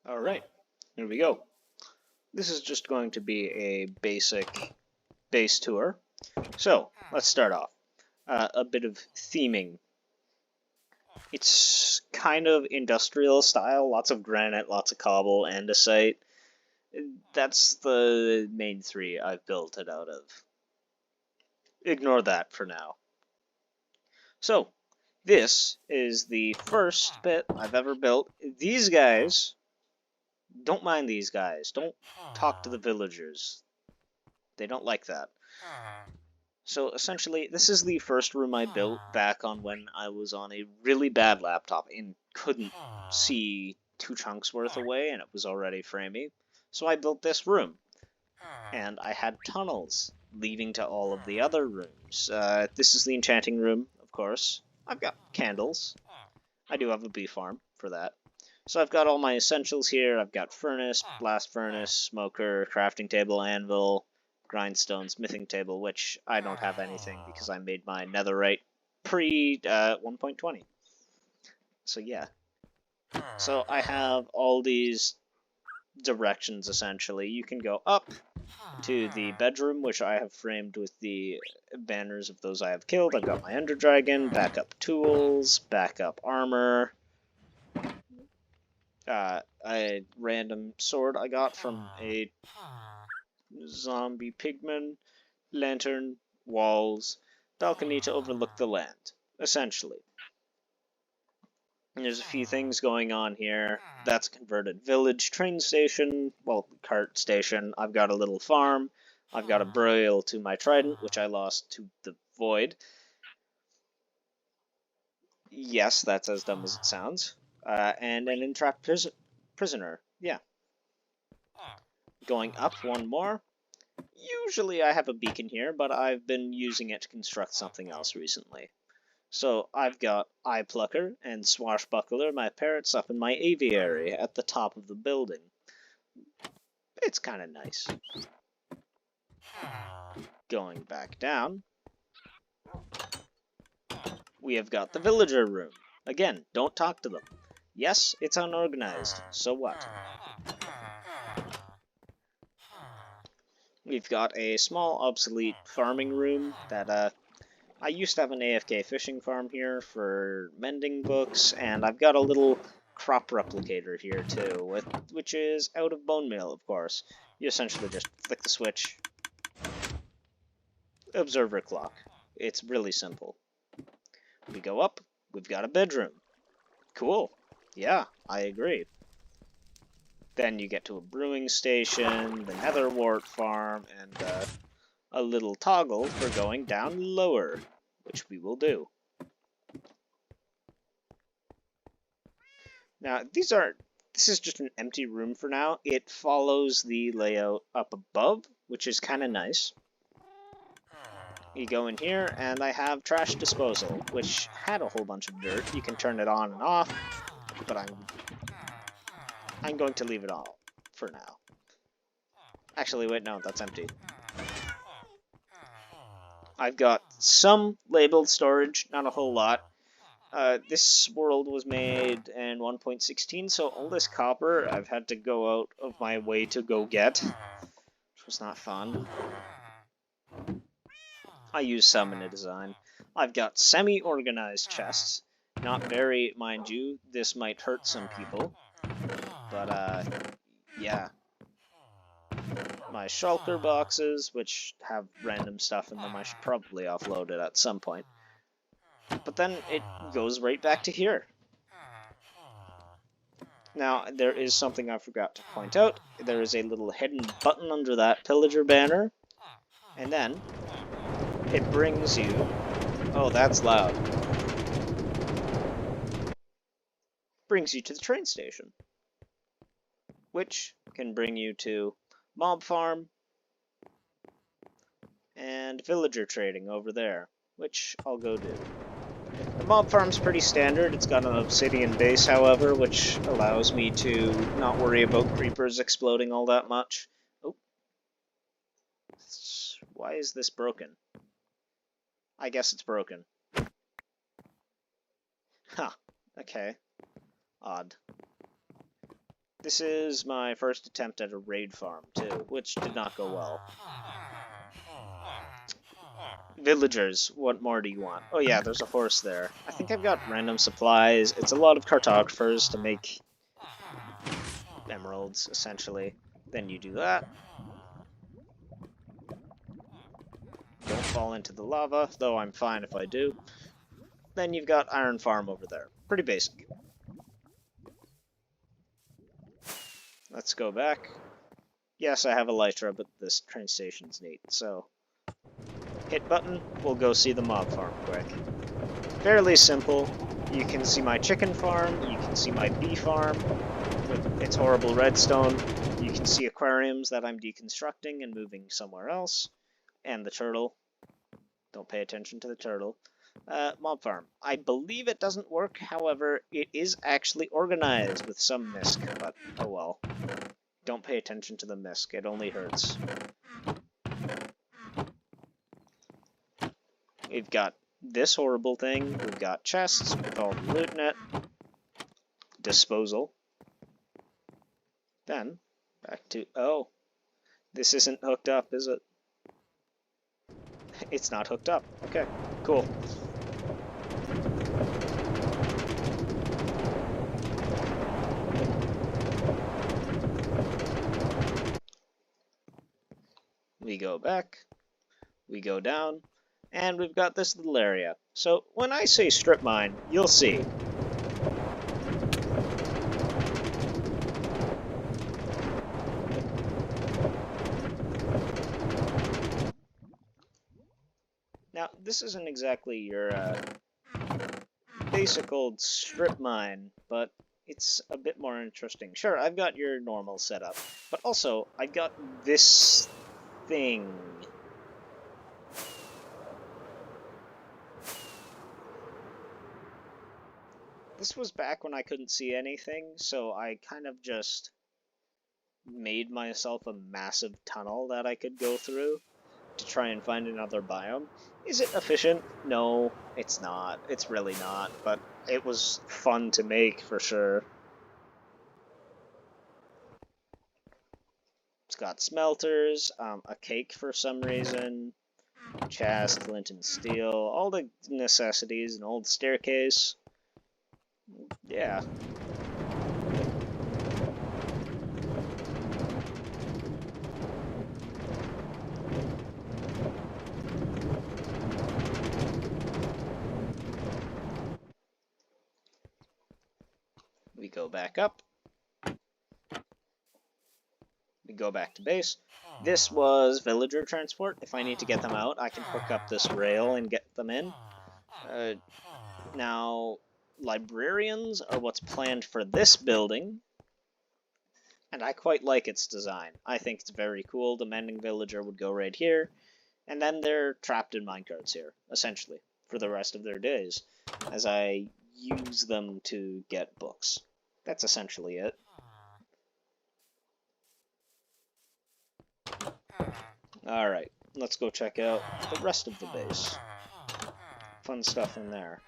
Alright, here we go. This is just going to be a basic base tour. So, let's start off. A bit of theming. It's kind of industrial style, lots of granite, lots of cobble, andesite. That's the main three I've built it out of. Ignore that for now. So, this is the first bit I've ever built. These guys, don't mind these guys. Don't talk to the villagers. They don't like that. So essentially, this is the first room I built back on when I was on a really bad laptop and couldn't see 2 chunks worth away, and it was already framey. So I built this room, and I had tunnels leading to all of the other rooms. This is the enchanting room, of course. I've got candles. I do have a bee farm for that. So I've got all my essentials here. I've got furnace, blast furnace, smoker, crafting table, anvil, grindstone, smithing table, which I don't have anything because I made my netherite pre 1.20. So yeah. So I have all these directions essentially. You can go up to the bedroom, which I have framed with the banners of those I have killed. I've got my Ender Dragon, backup tools, backup armor, a random sword I got from a zombie pigman, lantern, walls, balcony to overlook the land, essentially. And there's a few things going on here. That's a converted village, train station, well, cart station. I've got a little farm. I've got a burial to my trident, which I lost to the void. Yes, that's as dumb as it sounds. And an entrapped prisoner. Yeah. Going up one more. Usually I have a beacon here, but I've been using it to construct something else recently. So I've got Eye Plucker and Swashbuckler, my parrots, up in my aviary at the top of the building. It's kind of nice. Going back down, we have got the villager room. Again, don't talk to them. Yes, it's unorganized, so what? We've got a small obsolete farming room that I used to have an AFK fishing farm here for mending books, and I've got a little crop replicator here too, which is out of bone meal, of course. You essentially just flick the switch. Observer clock. It's really simple. We go up, we've got a bedroom. Cool. Yeah, I agree. Then you get to a brewing station, the nether wart farm, and a little toggle for going down lower, which we will do. Now, this is just an empty room for now. It follows the layout up above, which is kind of nice. You go in here, and I have trash disposal, which had a whole bunch of dirt. You can turn it on and off, but I'm going to leave it all for now. Actually, wait, no, that's empty. I've got some labeled storage, not a whole lot. This world was made in 1.16, so all this copper I've had to go out of my way to go get, which was not fun. I use some in a design. I've got semi-organized chests. Not very, mind you, this might hurt some people. But, yeah. My shulker boxes, which have random stuff in them. I should probably offload it at some point. But then it goes right back to here. Now, there is something I forgot to point out. There is a little hidden button under that pillager banner. And then it brings you... Oh, that's loud. Brings you to the train station, which can bring you to mob farm and villager trading over there, which I'll go do. The mob farm's pretty standard. It's got an obsidian base, however, which allows me to not worry about creepers exploding all that much. Oh. Why is this broken? I guess it's broken. Huh. Okay. Odd. This is my first attempt at a raid farm, too, which did not go well. Villagers, what more do you want? Oh yeah, there's a horse there. I think I've got random supplies. It's a lot of cartographers to make emeralds, essentially. Then you do that. Don't fall into the lava, though I'm fine if I do. Then you've got iron farm over there. Pretty basic. Let's go back. Yes, I have Elytra, but this train station's neat, so... hit button, we'll go see the mob farm quick. Fairly simple. You can see my chicken farm, you can see my bee farm with its horrible redstone, you can see aquariums that I'm deconstructing and moving somewhere else, and the turtle. Don't pay attention to the turtle. Mob farm. I believe it doesn't work, however, it is actually organized with some misc, but oh well. Don't pay attention to the misc, it only hurts. We've got this horrible thing, we've got chests with all the loot in it, disposal. Then, back to, oh, this isn't hooked up, is it? It's not hooked up. Okay, cool. We go back, we go down, and we've got this little area. So when I say strip mine, you'll see. Now, this isn't exactly your basic old strip mine, but it's a bit more interesting. Sure, I've got your normal setup, but also I've got this thing. This was back when I couldn't see anything, so I kind of just made myself a massive tunnel that I could go through to try and find another biome. Is it efficient? No, it's not. It's really not, but it was fun to make for sure. It's got smelters, a cake for some reason, chest, flint and steel, all the necessities, an old staircase. Yeah. We go back up. We go back to base. This was villager transport. If I need to get them out, I can hook up this rail and get them in. Now, librarians are what's planned for this building, and I quite like its design. I think it's very cool. The mending villager would go right here, and then they're trapped in minecarts here, essentially, for the rest of their days, as I use them to get books. That's essentially it. Alright, let's go check out the rest of the base. Fun stuff in there.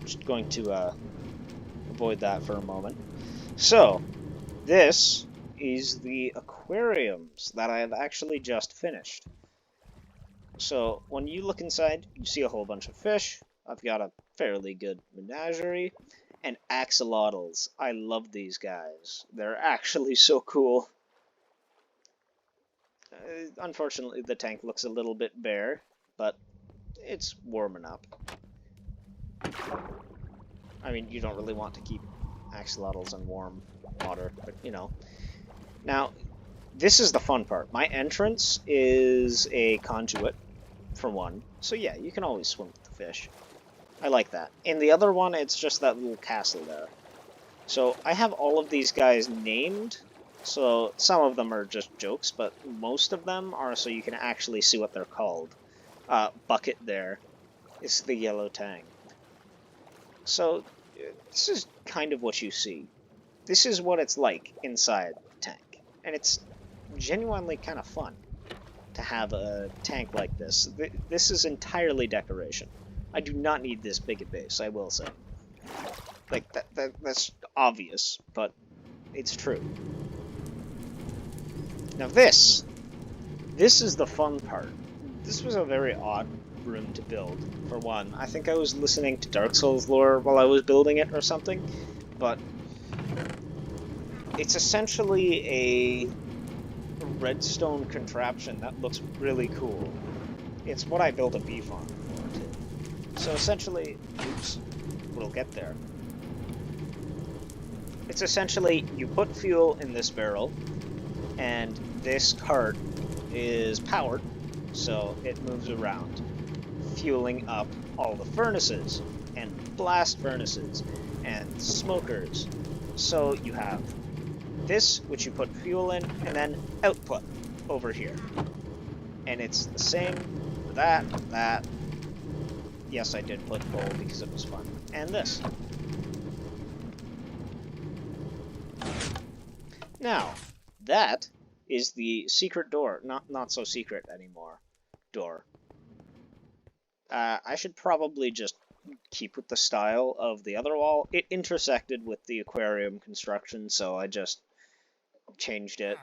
Just going to avoid that for a moment. So, this is the aquariums that I have actually just finished. So, when you look inside, you see a whole bunch of fish. I've got a fairly good menagerie. And axolotls. I love these guys. They're actually so cool. Unfortunately, the tank looks a little bit bare, but it's warming up. I mean, you don't really want to keep axolotls in warm water, but you know. Now, this is the fun part. My entrance is a conduit, for one. So yeah, you can always swim with the fish. I like that. In the other one, it's just that little castle there. So I have all of these guys named. So some of them are just jokes, but most of them are so you can actually see what they're called. Bucket there is the yellow tang. So this is kind of what you see. This is what it's like inside the tank. And it's genuinely kind of fun to have a tank like this. This is entirely decoration. I do not need this big a base, I will say. Like, that's obvious, but it's true. Now this is the fun part. This was a very odd room to build, for one. I think I was listening to Dark Souls lore while I was building it or something, but it's essentially a redstone contraption that looks really cool. It's what I built a bee farm for, too. So essentially, oops, we'll get there. It's essentially, you put fuel in this barrel, and this cart is powered, so it moves around, fueling up all the furnaces, and blast furnaces, and smokers. So you have this, which you put fuel in, and then output over here. And it's the same for that. Yes, I did put coal because it was fun. And this. Now, that is the secret door. Not so secret anymore. Door. I should probably just keep with the style of the other wall. It intersected with the aquarium construction, so I just changed it.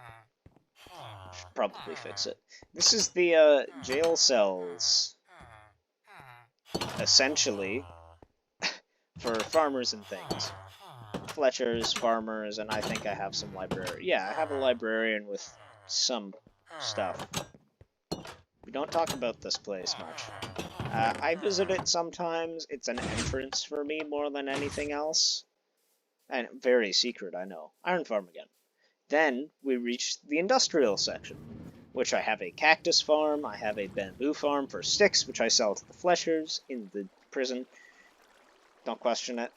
Should probably fix it. This is the jail cells, essentially, for farmers and things. Fletchers, farmers, and I think I have some librarian. Yeah, I have a librarian with some stuff. We don't talk about this place much. I visit it sometimes. It's an entrance for me more than anything else. And very secret, I know. Iron Farm again. Then we reach the industrial section, which I have a cactus farm, I have a bamboo farm for sticks, which I sell to the fleshers in the prison. Don't question it.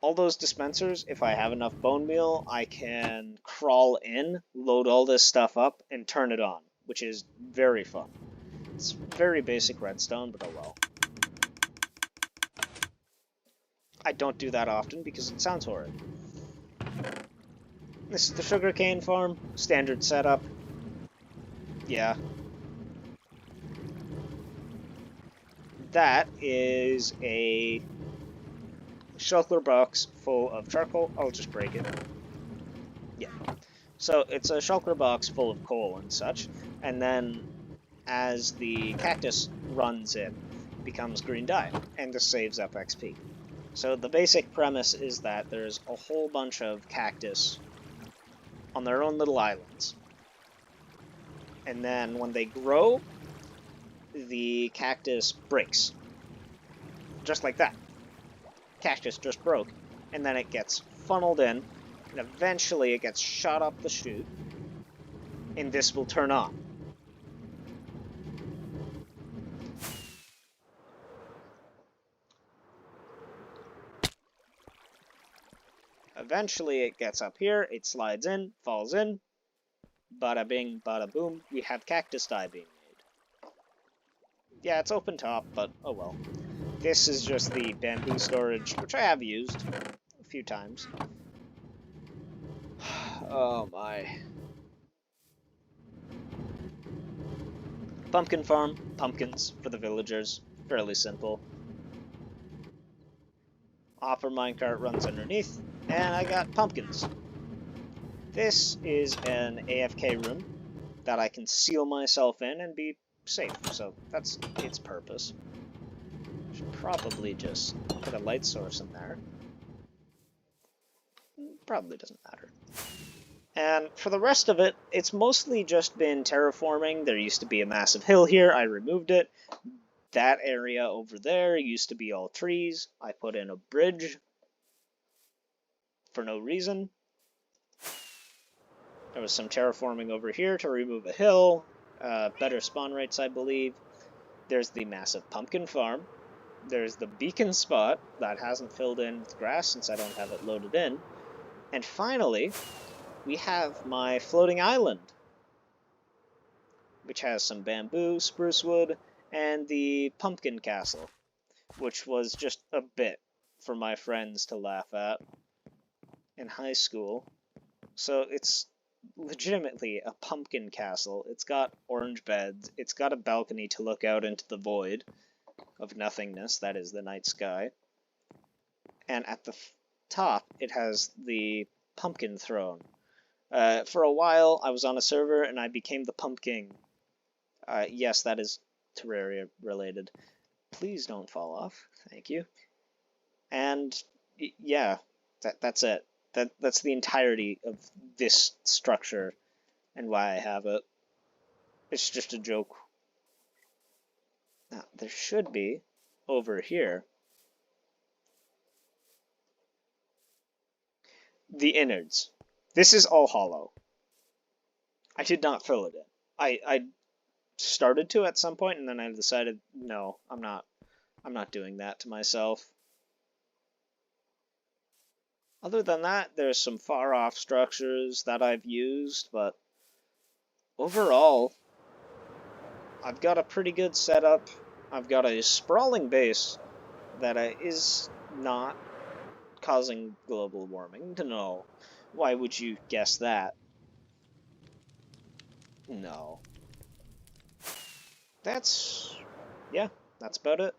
All those dispensers, if I have enough bone meal, I can crawl in, load all this stuff up, and turn it on, which is very fun. It's very basic redstone, but oh well. I don't do that often because it sounds horrid. This is the sugarcane farm, standard setup. Yeah. That is a shulker box full of charcoal. I'll just break it. Yeah. So it's a shulker box full of coal and such, and then as the cactus runs in, it becomes green dye, and this saves up XP. So the basic premise is that there's a whole bunch of cactus on their own little islands. And then when they grow, the cactus breaks. Just like that. Cactus just broke, and then it gets funneled in, and eventually it gets shot up the chute, and this will turn on. Eventually it gets up here, it slides in, falls in, bada bing, bada boom, we have cactus dye being made. Yeah, it's open top, but oh well. This is just the bamboo storage, which I have used a few times. Oh my. Pumpkin farm, pumpkins for the villagers, fairly simple. Hopper minecart runs underneath, and I got pumpkins. This is an AFK room that I can seal myself in and be safe, so that's its purpose. Should probably just put a light source in there. Probably doesn't matter. And for the rest of it, it's mostly just been terraforming. There used to be a massive hill here, I removed it. That area over there used to be all trees. I put in a bridge for no reason. There was some terraforming over here to remove a hill. Better spawn rates, I believe. There's the massive pumpkin farm. There's the beacon spot that hasn't filled in with grass since I don't have it loaded in. And finally, we have my floating island, which has some bamboo, spruce wood, and the pumpkin castle, which was just a bit for my friends to laugh at in high school. So it's legitimately a pumpkin castle. It's got orange beds. It's got a balcony to look out into the void of nothingness, that is the night sky. And at the top, it has the pumpkin throne. For a while, I was on a server and I became the pumpkin. Yes, that is Terraria related. Please don't fall off. Thank you. And yeah, that's it. That's the entirety of this structure and why I have it. It's just a joke. Now, there should be over here the innards. This is all hollow. I did not fill it in. I started to at some point and then I decided no, I'm not doing that to myself. Other than that, there's some far off structures that I've used, but overall, I've got a pretty good setup. I've got a sprawling base that is not causing global warming. No. Why would you guess that? No. Yeah, that's about it.